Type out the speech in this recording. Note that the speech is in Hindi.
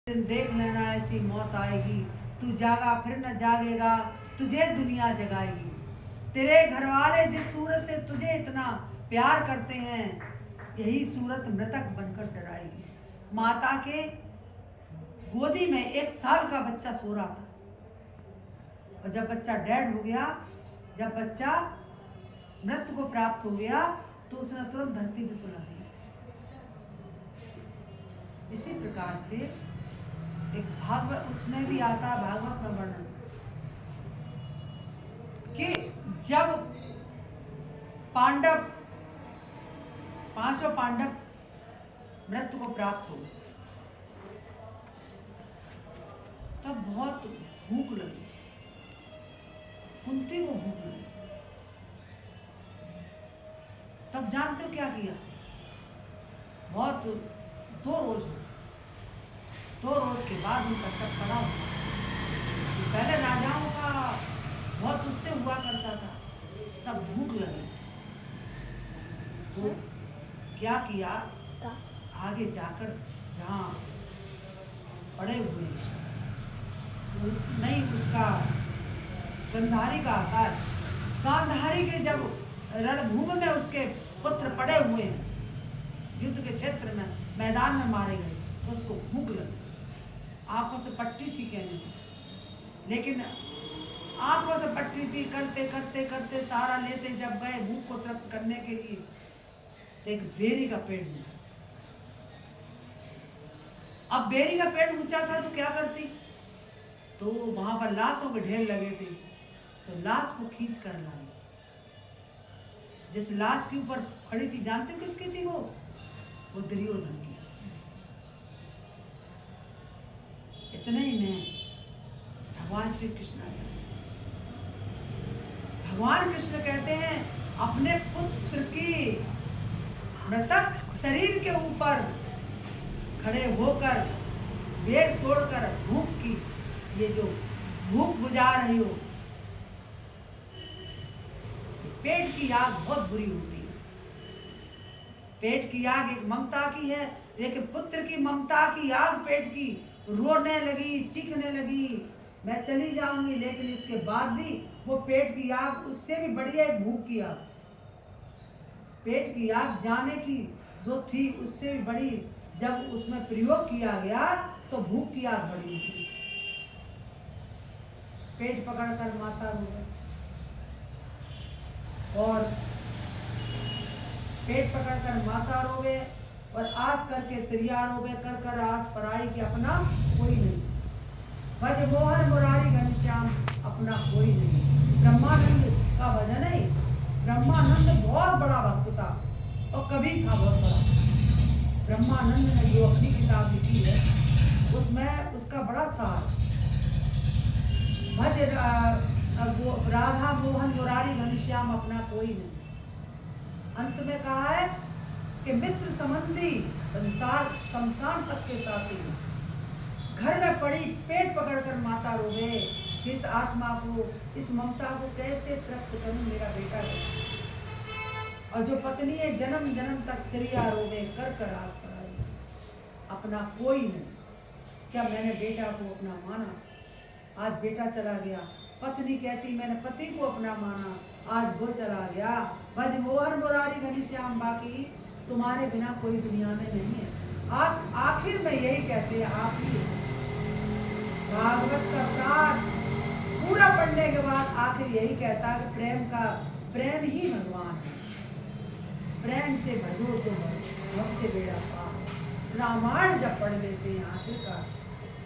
दिन देख लेना ऐसी मौत आएगी, तू जागा फिर न जागेगा, तुझे दुनिया जगाएगी। तेरे घर वाले जिस सूरत से तुझे इतना प्यार करते हैं, यही सूरत मृतक बनकर डराएगी। माता के गोदी में 1 साल का बच्चा सो रहा था, और जब बच्चा डेड हो गया, जब बच्चा मृत्यु को प्राप्त हो गया, तो उसने तुरंत धरती पे सुला दिया। इसी प्रकार से एक भागवत उसमें भी आता है, भागवत में वर्णन कि जब पांडव 5 पांडव मृत्यु को प्राप्त हो, तब बहुत भूख लगी, कुंती को भूख लगी। तब जानते हो क्या किया? बहुत 2 रोज के बाद उनका शव पड़ा हुआ। पहले राजाओं का बहुत उससे हुआ करता था, तब भूख लगी तो क्या किया, आगे जाकर जहाँ पड़े हुए तो नहीं, उसका गंधारी का आता है, गांधारी के जब रणभूमि में उसके पुत्र पड़े हुए हैं, युद्ध के क्षेत्र में मैदान में मारे गए, तो उसको भूख लगी, आंखों से पट्टी थी कहने की, लेकिन आंखों से पट्टी थी, करते करते करते सारा लेते जब गए भूख को तृप्त करने के लिए, एक बेरी का पेड़ मिला। अब बेरी का पेड़ ऊंचा था तो क्या करती, तो वहां पर लाशों के ढेर लगे थे, तो लाश को खींच कर लाई। जिस लाश के ऊपर खड़ी थी, जानते हो किसकी थी वो दुर्योधन की। इतने ही में भगवान श्री कृष्ण आए। भगवान कृष्ण कहते हैं, अपने पुत्र की मृतक शरीर के ऊपर खड़े होकर वेद तोड़कर भूख की, ये जो भूख बुझा रही हो, पेट की आग बहुत बुरी होती है। पेट की आग एक ममता की है, एक पुत्र की ममता की आग पेट की, रोने लगी, चीखने लगी, मैं चली जाऊंगी, लेकिन इसके बाद भी वो पेट की आग उससे भी बढ़िया एक भूख की आग, पेट की आग जाने की जो थी उससे भी बड़ी, जब उसमें प्रयोग किया गया तो भूख की आग बढ़ी थी। पेट पकड़कर माता रो गई, और पेट पकड़कर माता रोवे, और आस करके त्रिया रोवे, कर कर आस पराई की अपना कोई नहीं, भज मोहन मुरारी घनश्याम अपना कोई नहीं। ब्रह्मानंद का भजन है। ब्रह्मानंद बहुत बड़ा भक्त था, और कभी था बहुत बड़ा। ब्रह्मानंद ने जो अपनी किताब लिखी है, उसमें उसका बड़ा सार, भज राधा मोहन मुरारी घनश्याम अपना कोई नहीं। अंत में कहा है कि मित्र संबंधी संसार शमशान तक के साथी, घर में पड़ी पेट पकड़कर माता रोवे, इस आत्मा को, इस ममता को कैसे तृप्त करूं, मेरा बेटा है। और जो पत्नी है जन्म जन्म तक त्रिया रोवे, कर कर आस पराई अपना कोई नहीं। क्या मैंने बेटा को अपना माना, आज बेटा चला गया, पत्नी कहती मैंने पति को अपना माना, आज वो चला गया। भज मोहन मुरारी घनश्याम, बाकी तुम्हारे बिना कोई दुनिया में नहीं है। आखिर में यही कहते हैं, आप ही भागवत का सार पूरा पढ़ने के बाद आखिर यही कहता है कि प्रेम ही भगवान है, प्रेम से भजो तो हमसे बेड़ा पार। रामायण जब पढ़ लेते हैं आखिरकार